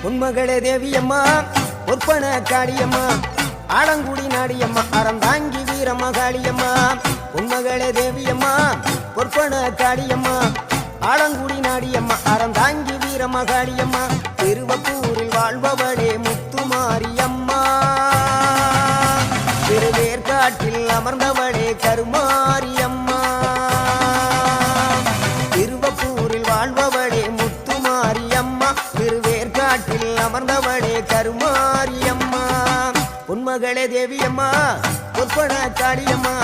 உன்மகளே தேவியம்மா ஒற்பன காளியம்மா ஆலங்குடி நாடியம்மா அறந்தாங்கி வீரம்மா காளியம்மா உன்மகளே தேவியம்மா ஒற்பன காளியம்மா ஆலங்குடி நாடியம்மா அறந்தாங்கி வீரம்மா காளியம்மா திருவப்பூரில் வாழ்பவளே முத்துமாரியம்மா திருவேற்காட்டில் அமர்ந்தவளே கருமாரியம்மா திருவப்பூரில் வாழ்பவளே முத்துமாரியம்மா திருவேற்காட்டில் அமர்ந்தவளே கருமாரியம்மா உன்மகளே தேவியம்மா ஒற்பன காளியம்மா